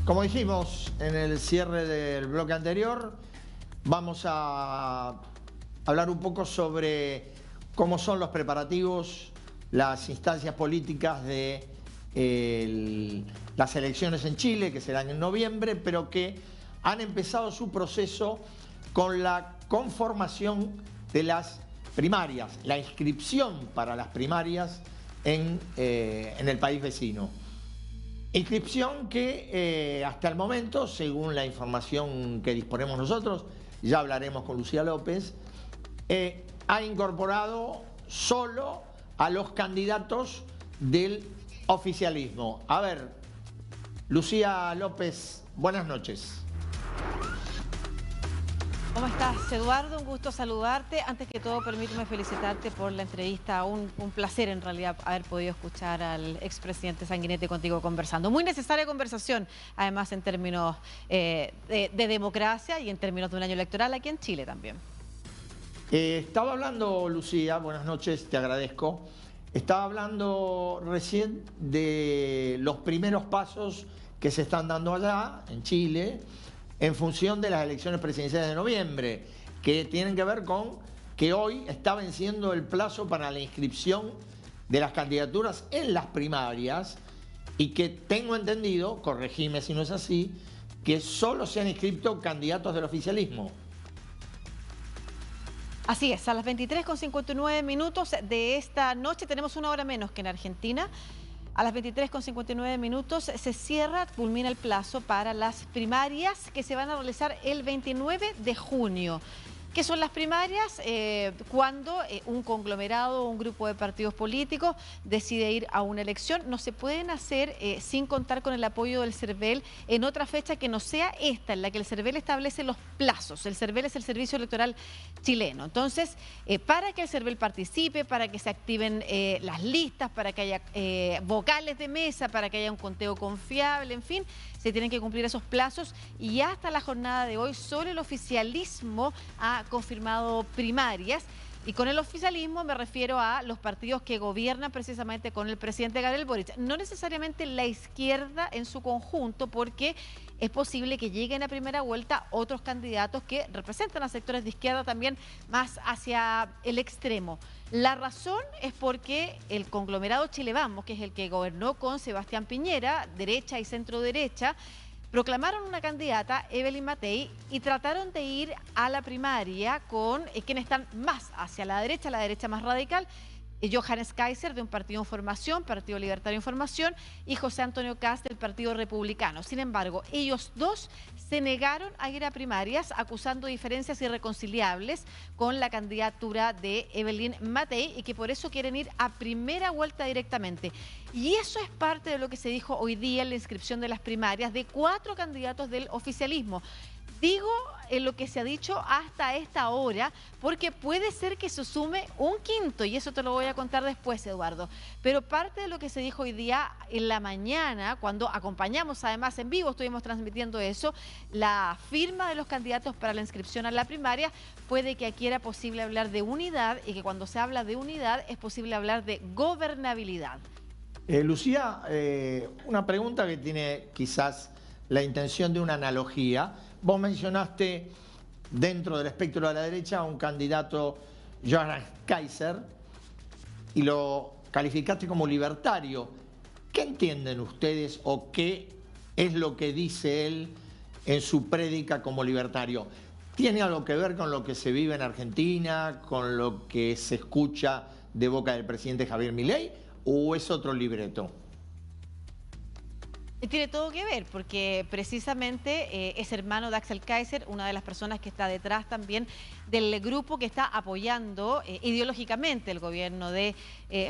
Como dijimos en el cierre del bloque anterior, vamos a hablar un poco sobre cómo son los preparativos, las instancias políticas de las elecciones en Chile, que serán en noviembre, pero que han empezado su proceso con la conformación de las primarias, la inscripción para las primarias en el país vecino. Inscripción que hasta el momento, según la información que disponemos nosotros, ya hablaremos con Lucía López, ha incorporado solo a los candidatos del oficialismo. A ver, Lucía López, buenas noches. ¿Cómo estás, Eduardo? Un gusto saludarte. Antes que todo, permíteme felicitarte por la entrevista. Un placer, en realidad, haber podido escuchar al expresidente Sanguinetti contigo conversando. Muy necesaria conversación, además, en términos de democracia y en términos de un año electoral aquí en Chile también. Estaba hablando, Lucía, buenas noches, te agradezco. Estaba hablando recién de los primeros pasos que se están dando allá, en Chile, en función de las elecciones presidenciales de noviembre, que tienen que ver con que hoy está venciendo el plazo para la inscripción de las candidaturas en las primarias y que tengo entendido, corregime si no es así, que solo se han inscrito candidatos del oficialismo. Así es, a las 23:59 de esta noche, tenemos una hora menos que en Argentina. A las 23:59 se cierra, culmina el plazo para las primarias que se van a realizar el 29 de junio. ¿Qué son las primarias? Cuando un conglomerado o un grupo de partidos políticos decide ir a una elección, no se pueden hacer sin contar con el apoyo del CERVEL en otra fecha que no sea esta, en la que el CERVEL establece los plazos. El CERVEL es el Servicio Electoral Chileno. Entonces, para que el CERVEL participe, para que se activen las listas, para que haya vocales de mesa, para que haya un conteo confiable, en fin, se tienen que cumplir esos plazos y hasta la jornada de hoy solo el oficialismo ha confirmado primarias. Y con el oficialismo me refiero a los partidos que gobiernan precisamente con el presidente Gabriel Boric. No necesariamente la izquierda en su conjunto, porque es posible que lleguen a primera vuelta otros candidatos que representan a sectores de izquierda también más hacia el extremo. La razón es porque el conglomerado Chile Vamos, que es el que gobernó con Sebastián Piñera, derecha y centro derecha, proclamaron una candidata, Evelyn Matei, y trataron de ir a la primaria con quienes están más hacia la derecha más radical, Johannes Kaiser, de un partido en formación, Partido Libertario en Formación, y José Antonio Kast, del Partido Republicano. Sin embargo, ellos dos se negaron a ir a primarias, acusando diferencias irreconciliables con la candidatura de Evelyn Matei y que por eso quieren ir a primera vuelta directamente. Y eso es parte de lo que se dijo hoy día en la inscripción de las primarias de 4 candidatos del oficialismo. Digo en lo que se ha dicho hasta esta hora, porque puede ser que se sume un quinto, y eso te lo voy a contar después, Eduardo. Pero parte de lo que se dijo hoy día en la mañana, cuando acompañamos además en vivo, estuvimos transmitiendo eso, la firma de los candidatos para la inscripción a la primaria, puede que aquí era posible hablar de unidad y que cuando se habla de unidad es posible hablar de gobernabilidad. Lucía, una pregunta que tiene quizás la intención de una analogía. Vos mencionaste dentro del espectro de la derecha a un candidato, Johannes Kaiser, y lo calificaste como libertario. ¿Qué entienden ustedes o qué es lo que dice él en su prédica como libertario? ¿Tiene algo que ver con lo que se vive en Argentina, con lo que se escucha de boca del presidente Javier Milei, o es otro libreto? Tiene todo que ver, porque precisamente es hermano de Axel Kaiser, una de las personas que está detrás también del grupo que está apoyando ideológicamente el gobierno de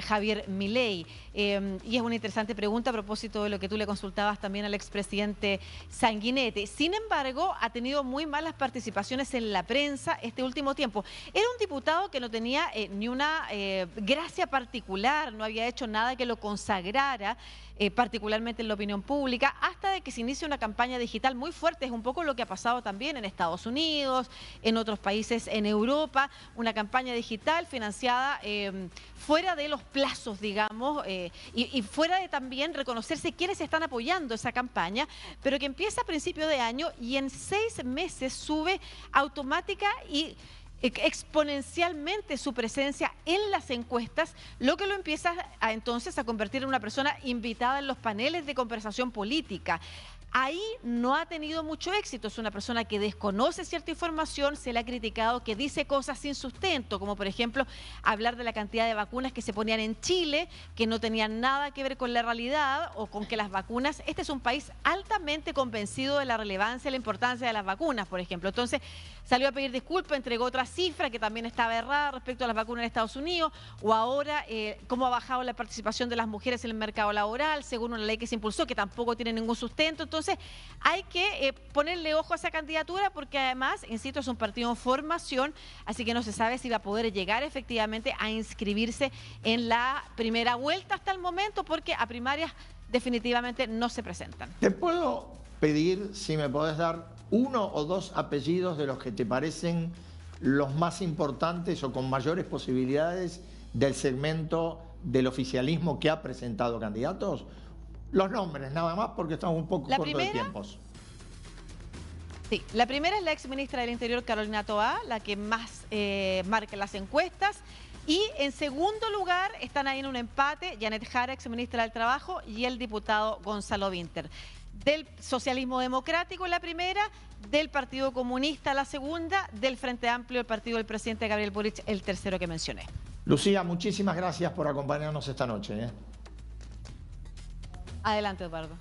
Javier Milei. Y es una interesante pregunta a propósito de lo que tú le consultabas también al expresidente Sanguinetti. Sin embargo, ha tenido muy malas participaciones en la prensa este último tiempo. Era un diputado que no tenía ni una gracia particular, no había hecho nada que lo consagrara, particularmente en la opinión pública. pública hasta de que se inicie una campaña digital muy fuerte. Es un poco lo que ha pasado también en Estados Unidos, en otros países en Europa, una campaña digital financiada fuera de los plazos, digamos, y fuera de también reconocerse quiénes están apoyando esa campaña, pero que empieza a principio de año y en 6 meses sube automática y exponencialmente su presencia en las encuestas, lo que lo empieza entonces a convertir en una persona invitada en los paneles de conversación política. Ahí no ha tenido mucho éxito, es una persona que desconoce cierta información, se le ha criticado que dice cosas sin sustento, como por ejemplo hablar de la cantidad de vacunas que se ponían en Chile, que no tenían nada que ver con la realidad o con que las vacunas, este es un país altamente convencido de la relevancia y la importancia de las vacunas, por ejemplo. Entonces salió a pedir disculpas, entregó otra cifra que también estaba errada respecto a las vacunas en Estados Unidos, o ahora cómo ha bajado la participación de las mujeres en el mercado laboral, según una ley que se impulsó, que tampoco tiene ningún sustento. Entonces hay que ponerle ojo a esa candidatura porque además, insisto, es un partido en formación, así que no se sabe si va a poder llegar efectivamente a inscribirse en la primera vuelta hasta el momento, porque a primarias definitivamente no se presentan. Te puedo pedir si me podés dar 1 o 2 apellidos de los que te parecen los más importantes o con mayores posibilidades del segmento del oficialismo que ha presentado candidatos. Los nombres, nada más, porque estamos un poco cortos de tiempos. Sí, la primera es la exministra del Interior, Carolina Toá, la que más marca las encuestas. Y en segundo lugar están ahí en un empate Janet Jara, exministra del Trabajo, y el diputado Gonzalo Vinter. Del socialismo democrático la primera, del Partido Comunista la segunda, del Frente Amplio, el partido del presidente Gabriel Boric, el tercero que mencioné. Lucía, muchísimas gracias por acompañarnos esta noche. Adelante, Eduardo.